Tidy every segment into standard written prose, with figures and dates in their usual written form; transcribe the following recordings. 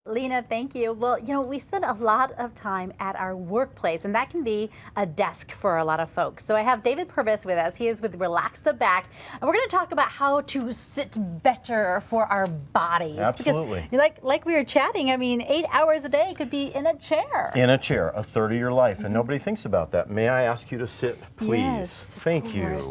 Lena, thank you. Well, you know, we spend a lot of time at our workplace, and that can be a desk for a lot of folks. So I have David Purves with us. He is with Relax the Back, and we're going to talk about how to sit better for our bodies. Absolutely. Because like we were chatting, I mean, 8 hours a day could be in a chair. In a chair, a third of your life, and nobody thinks about that. May I ask you to sit, please? Yes, Thank you.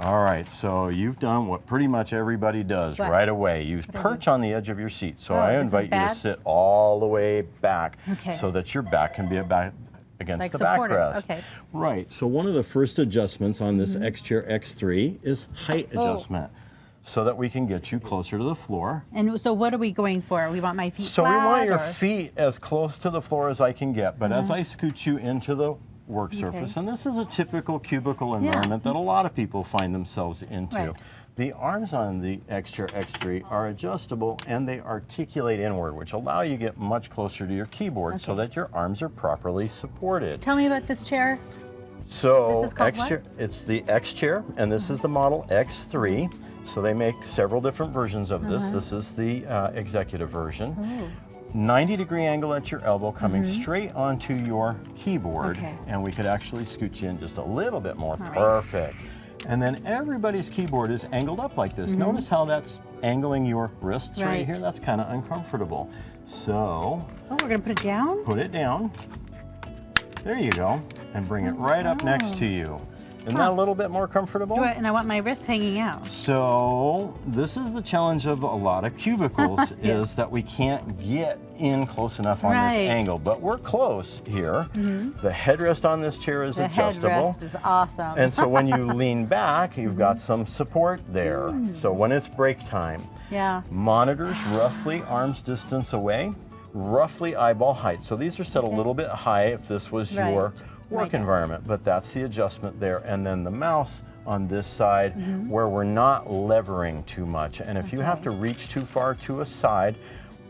All right, so you've done what pretty much everybody does right away. You perch on the edge of your seat. So I invite you to sit all the way back so that your back can be against the backrest. Okay. Right, so one of the first adjustments on this X Chair X3 is height adjustment, so that we can get you closer to the floor. And so what are we going for? We want my feet So flat, we want your feet as close to the floor as I can get, but as I scoot you into the work surface, and this is a typical cubicle environment that a lot of people find themselves into. The arms on the X Chair X3 are adjustable and they articulate inward, which allow you to get much closer to your keyboard so that your arms are properly supported. Tell me about this chair. So this is called X Chair, it's the X Chair, and this is the model X3. So they make several different versions of this. This is the executive version. 90-degree angle at your elbow coming straight onto your keyboard, and we could actually scoot you in just a little bit more. Perfect. And then everybody's keyboard is angled up like this. Notice how that's angling your wrists right here? That's kind of uncomfortable. So we're gonna put it down? Put it down. There you go. And bring it right up next to you. Isn't that a little bit more comfortable? And I want my wrist hanging out. So this is the challenge of a lot of cubicles is that we can't get in close enough on this angle, but we're close here. The headrest on this chair is adjustable. The headrest is awesome. And so when you lean back, you've got some support there. So when it's break time, monitors roughly arm's distance away, roughly eyeball height. So these are set a little bit high if this was your work environment, but that's the adjustment there. And then the mouse on this side where we're not levering too much. And if you have to reach too far to a side,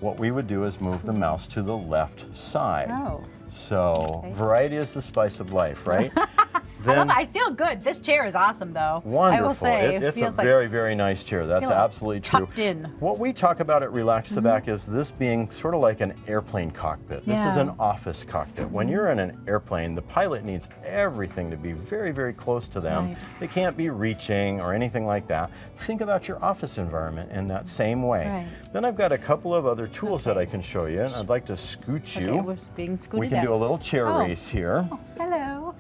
what we would do is move the mouse to the left side. So variety is the spice of life, right? I love it. I feel good. This chair is awesome, though. Wonderful. I will say, it's a very, very nice chair. That's absolutely true. Tucked in. What we talk about at Relax the Back is this being sort of like an airplane cockpit. This is an office cockpit. When you're in an airplane, the pilot needs everything to be very, very close to them. They can't be reaching or anything like that. Think about your office environment in that same way. Then I've got a couple of other tools that I can show you, and I'd like to scoot you. We're being scooted we can do a little chair race here. Hello.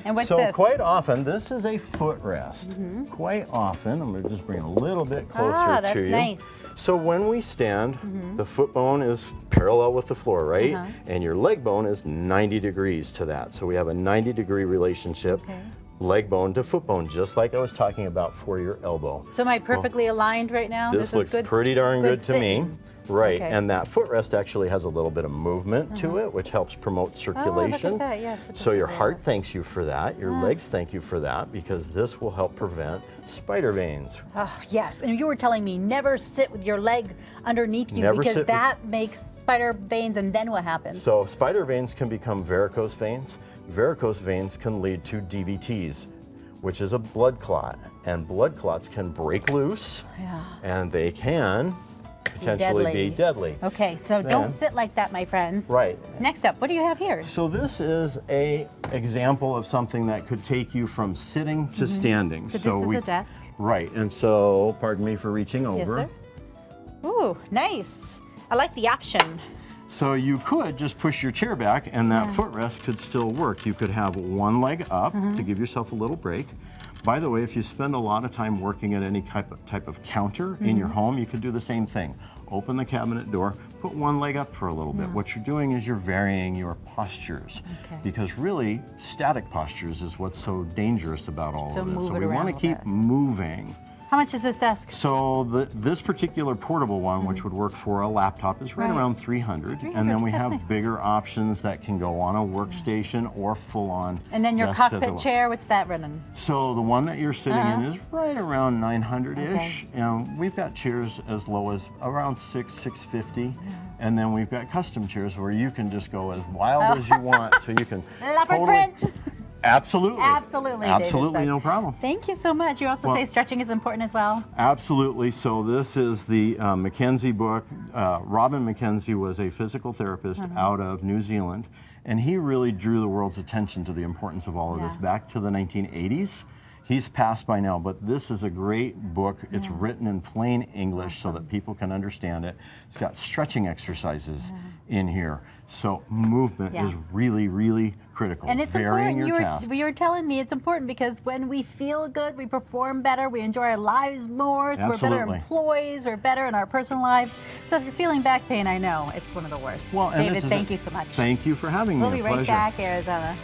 And what's this? So quite often, this is a footrest. Quite often, I'm going to just bring it a little bit closer to you. Nice. So when we stand, the foot bone is parallel with the floor, right? And your leg bone is 90 degrees to that. So we have a 90-degree relationship. Leg bone to foot bone, just like I was talking about for your elbow. So am I perfectly aligned right now? This looks pretty darn good to me. Right, Okay. and that footrest actually has a little bit of movement to it, which helps promote circulation. Oh, look at that. Yes, so your heart thanks you for that, your legs thank you for that, because this will help prevent spider veins. Oh, yes, and you were telling me never sit with your leg underneath you Never because sit that makes spider veins, and then what happens? So spider veins can become varicose veins. Varicose veins can lead to DVTs, which is a blood clot, and blood clots can break loose, and they can potentially be deadly. Okay, so don't sit like that, my friends. Right. Next up, what do you have here? So this is a example of something that could take you from sitting to standing. So this is a desk. Right, and so, pardon me for reaching over. Yes, sir. Ooh, nice. I like the option. So you could just push your chair back and that footrest could still work. You could have one leg up to give yourself a little break. By the way, if you spend a lot of time working at any type of counter in your home, you could do the same thing. Open the cabinet door, put one leg up for a little bit. What you're doing is you're varying your postures. Because really, static postures is what's so dangerous about all of this. So we want to keep moving. How much is this desk? So this particular portable one, which would work for a laptop, is right around 300. And then we have bigger options that can go on a workstation or full-on. And then your cockpit chair, what's that running? So the one that you're sitting in is right around 900-ish. And we've got chairs as low as around $650. And then we've got custom chairs where you can just go as wild as you want. So you can leopard print. Absolutely. Absolutely, David Absolutely, said. no problem. Thank you so much. You also say stretching is important as well. Absolutely. So this is the Mackenzie book. Robin Mackenzie was a physical therapist out of New Zealand, and he really drew the world's attention to the importance of all of this back to the 1980s. He's passed by now, but this is a great book. It's written in plain English so that people can understand it. It's got stretching exercises in here. So movement is really, really critical. And it's Varying important. your tasks. You were telling me it's important because when we feel good, we perform better, we enjoy our lives more, so we're better employees, we're better in our personal lives. So if you're feeling back pain, I know it's one of the worst. Well, David, thank you so much. Thank you for having me. We'll be right back, Arizona.